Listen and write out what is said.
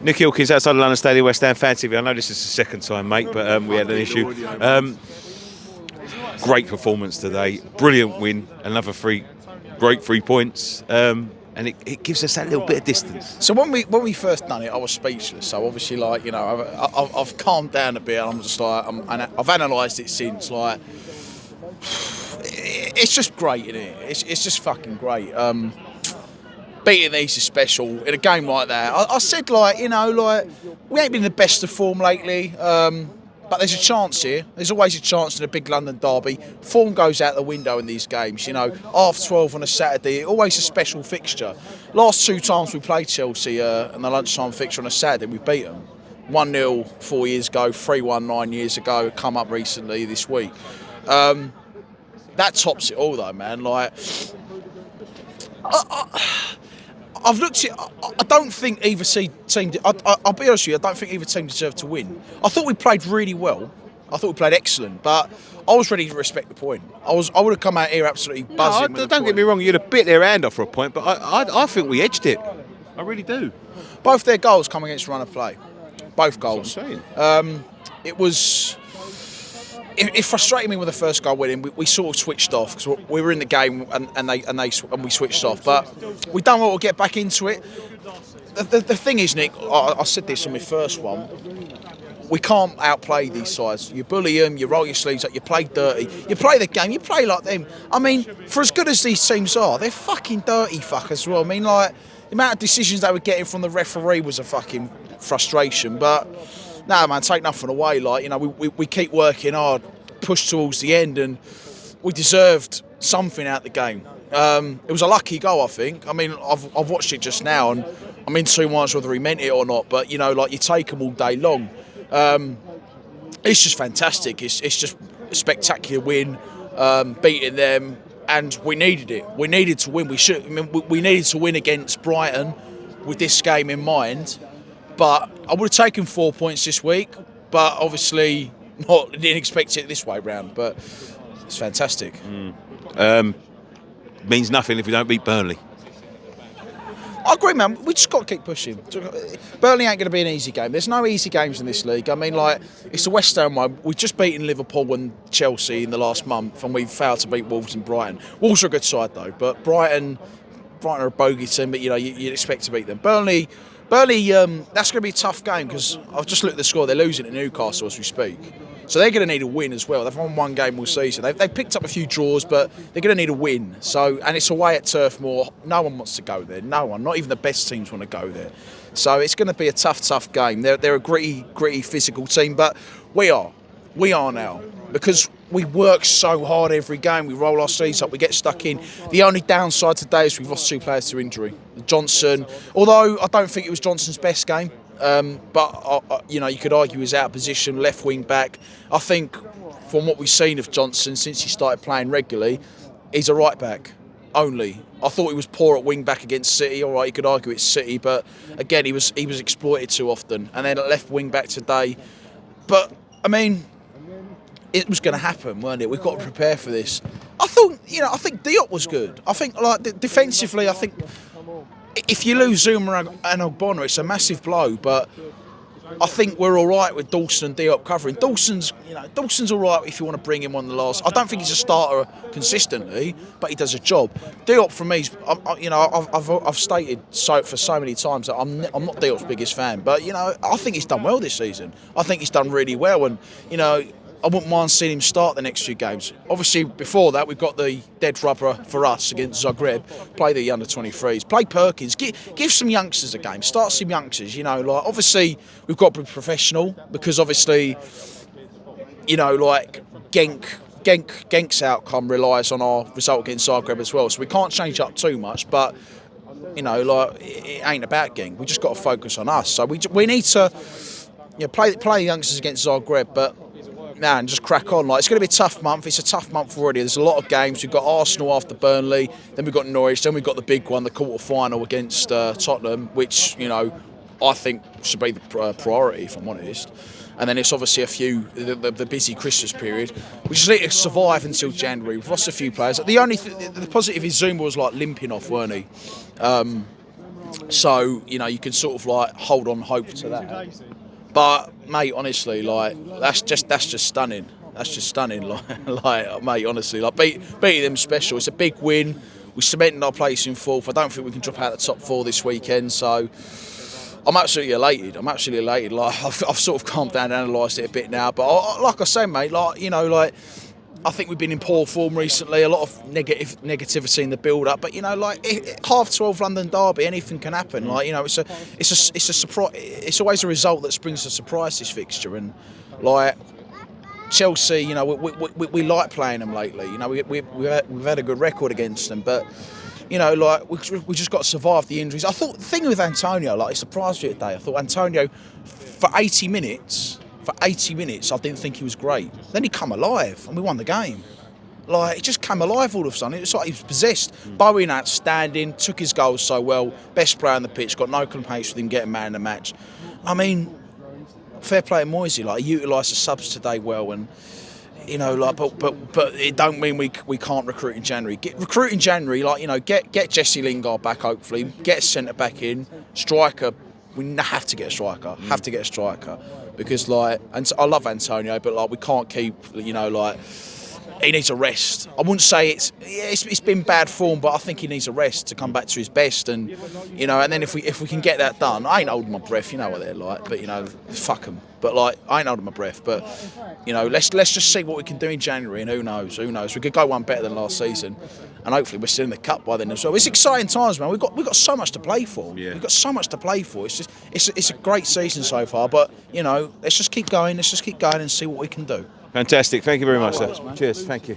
Nick Hilkins outside of London Stadium, West Ham fan TV. I know this is the second time, mate, but we had an issue. Great performance today, brilliant win, another great 3 points, and it gives us that little bit of distance. So when we first done it, I was speechless. So obviously, like, you know, I've calmed down a bit. And I'm just like, and I've analysed it since. Like, it's just great, isn't it? It's just fucking great. Beating these is special in a game like that. I said, like, you know, like, we ain't been the best of form lately, but there's a chance here. There's always a chance in a big London derby. Form goes out the window in these games, you know. 12:30 on a Saturday, always a special fixture. Last two times we played Chelsea in the lunchtime fixture on a Saturday, we beat them. 1-0 4 years ago, 3-1 9 years ago, come up recently this week. That tops it all, though, man. Like, I've looked at. I don't think either team. I'll be honest with you. I don't think either team deserved to win. I thought we played really well. I thought we played excellent, but I was ready to respect the point. I would have come out here absolutely buzzing. No, don't get me wrong. You'd have bit their hand off for a point, but I think we edged it. I really do. Both their goals come against run of play. Both goals. That's what I'm saying. It was. It frustrated me when the first goal went in. We sort of switched off because we were in the game and we switched off. But we done well to get back into it. The thing is, Nick, I said this on my first one. We can't outplay these sides. You bully them, you roll your sleeves up, you play dirty, you play the game, you play like them. I mean, for as good as these teams are, they're fucking dirty fuckers as well. I mean, like, the amount of decisions they were getting from the referee was a fucking frustration. But no, man, take nothing away. Like, you know, we keep working hard, push towards the end, and we deserved something out the game. It was a lucky goal, I think. I mean, I've watched it just now, and I'm in 2 minds whether he meant it or not. But, you know, like, you take them all day long. It's just fantastic. It's just a spectacular win, beating them, and we needed it. We needed to win. We needed to win against Brighton with this game in mind. But I would have taken 4 points this week, but obviously didn't expect it this way round. But it's fantastic. Means nothing if we don't beat Burnley. I agree, man. We just got to keep pushing. Burnley ain't going to be an easy game. There's no easy games in this league. I mean, like, it's the West Ham one. We've just beaten Liverpool and Chelsea in the last month, and we've failed to beat Wolves and Brighton. Wolves are a good side, though, but Brighton are a bogey team, but, you know, you'd expect to beat them. Burnley, that's going to be a tough game because I've just looked at the score. They're losing to Newcastle as we speak. So they're going to need a win as well. They've won one game all season. They've picked up a few draws, but they're going to need a win. So, and it's away at Turf Moor. No one wants to go there. No one. Not even the best teams want to go there. So it's going to be a tough game. They're a gritty physical team, but we are now, because we work so hard every game. We roll our sleeves up. We get stuck in. The only downside today is we've lost 2 players to injury. Johnson, although I don't think it was Johnson's best game. But you know, you could argue he's out of position, left wing back. I think from what we've seen of Johnson since he started playing regularly, he's a right back only. I thought he was poor at wing back against City. All right, you could argue it's City, but again, he was exploited too often. And then at left wing back today. But I mean, it was going to happen, weren't it? We've got to prepare for this. I think Diop was good. I think, like, defensively, I think if you lose Zuma and Ogbonna, it's a massive blow, but I think we're all right with Dawson and Diop covering. Dawson's all right if you want to bring him on the last. I don't think he's a starter consistently, but he does a job. Diop, for me, I've stated for so many times that I'm not Diop's biggest fan, but, you know, I think he's done well this season. I think he's done really well, and, you know, I wouldn't mind seeing him start the next few games. Obviously, before that, we've got the dead rubber for us against Zagreb. Play the under-23s. Play Perkins. Give some youngsters a game. Start some youngsters, you know. Like, obviously, we've got to be professional because, obviously, you know, like, Genk's outcome relies on our result against Zagreb as well. So we can't change up too much, but, you know, like, it ain't about Genk. We just got to focus on us. So we need to, you know, play the youngsters against Zagreb, but man, just crack on. Like, it's going to be a tough month. It's a tough month already. There's a lot of games. We've got Arsenal after Burnley, then we've got Norwich, then we've got the big one, the quarter-final against Tottenham, which, you know, I think should be the priority, if I'm honest. And then it's obviously the busy Christmas period. We just need to survive until January. We've lost a few players. The only the positive is Zuma was, like, limping off, weren't he? So you can sort of like hold on hope to that. But mate, honestly, like that's just stunning. That's just stunning. Like mate, honestly, like beating them special. It's a big win. We cemented our place in fourth. I don't think we can drop out the top four this weekend. So I'm absolutely elated. Like I've sort of calmed down and analysed it a bit now. But like I say, mate, like I think we've been in poor form recently. A lot of negativity in the build-up, but like 12:30 London derby, anything can happen. Like it's a surprise. It's always a result that brings a surprise, this fixture, and like Chelsea, we like playing them lately. We've had a good record against them, but like we just got to survive the injuries. I thought the thing with Antonio, like, it surprised me today. I thought Antonio for 80 minutes. I didn't think he was great. Then he come alive and we won the game. Like, he just came alive all of a sudden. It's like he was possessed. Bowen outstanding, took his goals so well. Best player on the pitch, got no complaints with him getting man of the match. I mean, fair play to Moisey. Like, he utilised the subs today well, and like, but it don't mean we can't recruit in January. Recruit in January, like, get Jesse Lingard back, hopefully. Get a centre back in, striker. We have to get a striker. Because, like, and I love Antonio, but like we can't keep, like, he needs a rest. I wouldn't say it's been bad form, but I think he needs a rest to come back to his best, and and then if we can get that done, I ain't holding my breath. You know what they're like, but fuck them. But like, I ain't holding my breath. But let's just see what we can do in January, and who knows? We could go one better than last season, and hopefully we're still in the cup by then as well. It's exciting times, man. We've got so much to play for. Yeah. We've got so much to play for. It's a great season so far. But let's just keep going. Let's just keep going and see what we can do. Fantastic. Thank you very much, sir. Likewise, man. Cheers. Thank you.